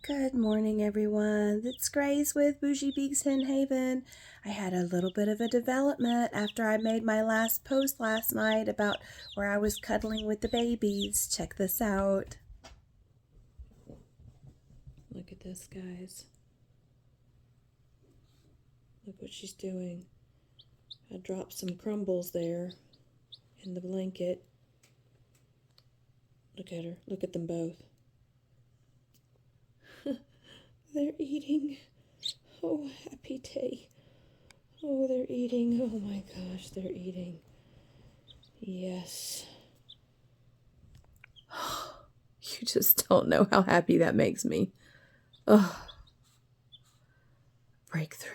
Good morning, everyone. It's Grace with Bougie Beaks Hen Haven. I had a little bit of a development after I made my last post last night about where I was cuddling with the babies. Check this out. Look at this, guys. Look what she's doing. I dropped some crumbles there in the blanket. Look at her. Look at them both. They're eating. Oh, happy day. Oh, they're eating. Oh my gosh, they're eating. Yes. You just don't know how happy that makes me. Oh, breakthrough.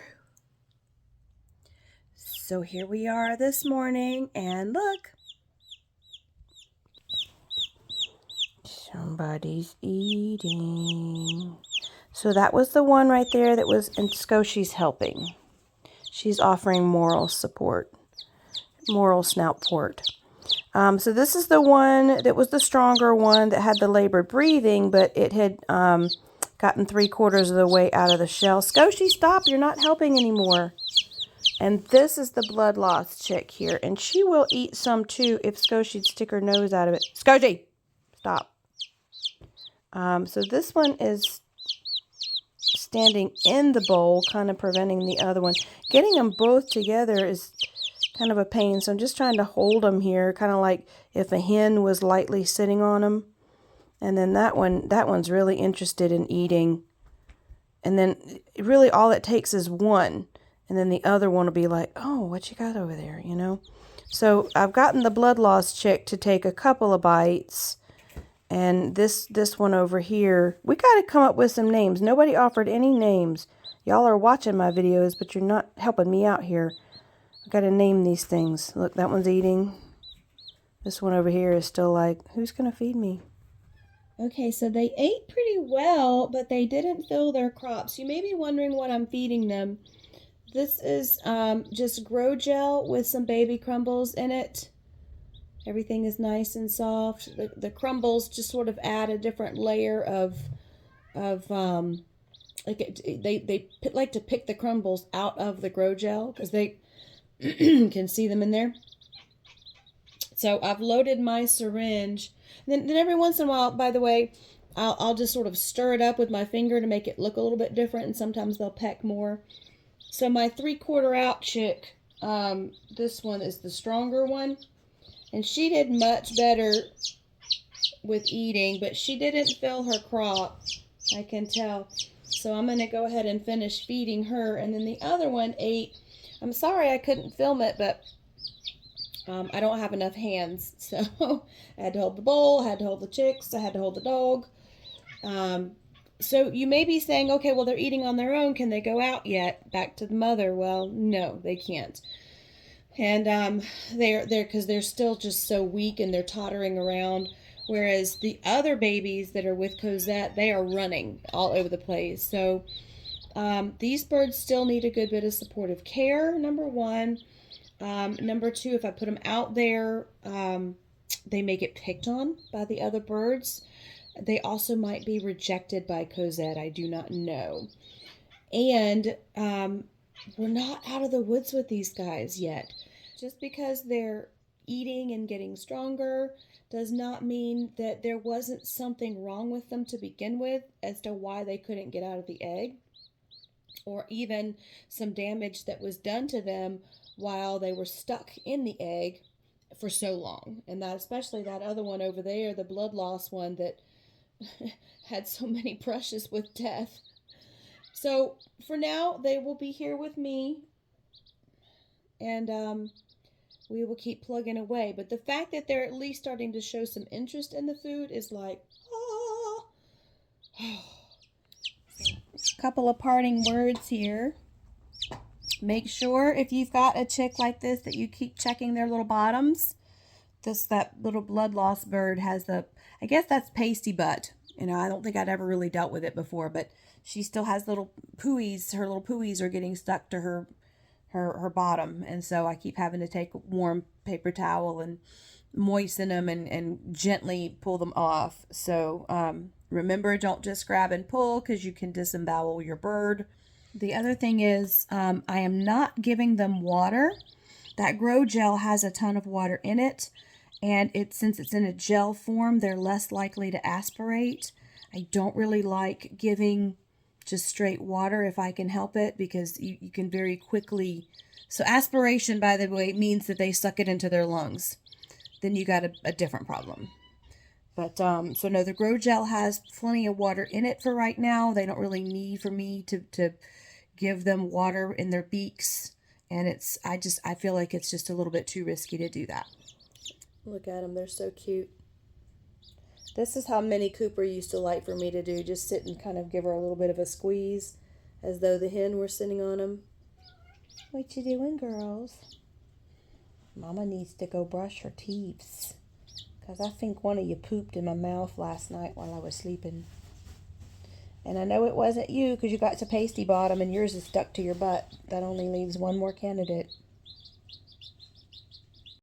So here we are this morning, and look. Somebody's eating. So that was the one right there that was, and Scotia's helping. She's offering moral support, moral snout port. So this is the one that was the stronger one that had the labored breathing, but it had gotten 3/4 of the way out of the shell. Scotia, stop. You're not helping anymore. And this is the blood loss chick here, and she will eat some too if Scotia'd stick her nose out of it. Scotia, stop. So this one is standing in the bowl, kind of preventing the other one. Getting them both together is kind of a pain, so I'm just trying to hold them here, kind of like if a hen was lightly sitting on them. And then that one's really interested in eating. And then really all it takes is one, and then the other one will be like, oh, what you got over there, you know? So I've gotten the blood loss chick to take a couple of bites. And this one over here, we got to come up with some names. Nobody offered any names. Y'all are watching my videos, but you're not helping me out here. I've got to name these things. Look, that one's eating. This one over here is still like, who's going to feed me? Okay, so they ate pretty well, but they didn't fill their crops. You may be wondering what I'm feeding them. This is just Grow Gel with some baby crumbles in it. Everything is nice and soft. The crumbles just sort of add a different layer of they like to pick the crumbles out of the Grow Gel because they can see them in there. So I've loaded my syringe. Then every once in a while, by the way, I'll just sort of stir it up with my finger to make it look a little bit different, and sometimes they'll peck more. So my 3/4 out chick, this one is the stronger one. And she did much better with eating, but she didn't fill her crop, I can tell. So I'm going to go ahead and finish feeding her. And then the other one ate. I'm sorry I couldn't film it, but I don't have enough hands. So I had to hold the bowl, I had to hold the chicks, I had to hold the dog. So you may be saying, okay, well, they're eating on their own. Can they go out yet? Back to the mother. Well, no, they can't. And they're because they're still just so weak and they're tottering around. Whereas the other babies that are with Cosette, they are running all over the place. So these birds still need a good bit of supportive care, number one. Number two, if I put them out there, they may get picked on by the other birds. They also might be rejected by Cosette. I do not know. And we're not out of the woods with these guys yet. Just because they're eating and getting stronger does not mean that there wasn't something wrong with them to begin with as to why they couldn't get out of the egg, or even some damage that was done to them while they were stuck in the egg for so long. And that, especially that other one over there, the blood loss one that had so many brushes with death. So for now, they will be here with me, and we will keep plugging away. But the fact that they're at least starting to show some interest in the food is like, ah. A couple of parting words here. Make sure if you've got a chick like this that you keep checking their little bottoms. That little blood loss bird has I guess that's pasty butt. You know, I don't think I'd ever really dealt with it before, but she still has little pooies. Her little pooies are getting stuck to her bottom. And so I keep having to take a warm paper towel and moisten them and gently pull them off. So remember, don't just grab and pull because you can disembowel your bird. The other thing is I am not giving them water. That grow gel has a ton of water in it, and since it's in a gel form, they're less likely to aspirate. I don't really like giving just straight water if I can help it, because you can very quickly... So aspiration, by the way, means that they suck it into their lungs. Then you got a different problem. But, so no, the grow gel has plenty of water in it for right now. They don't really need for me to give them water in their beaks. And I feel like it's just a little bit too risky to do that. Look at them, they're so cute. This is how Minnie Cooper used to like for me to do, just sit and kind of give her a little bit of a squeeze, as though the hen were sitting on him. What you doing, girls? Mama needs to go brush her teeth, because I think one of you pooped in my mouth last night while I was sleeping. And I know it wasn't you, because you got so pasty bottom and yours is stuck to your butt. That only leaves one more candidate.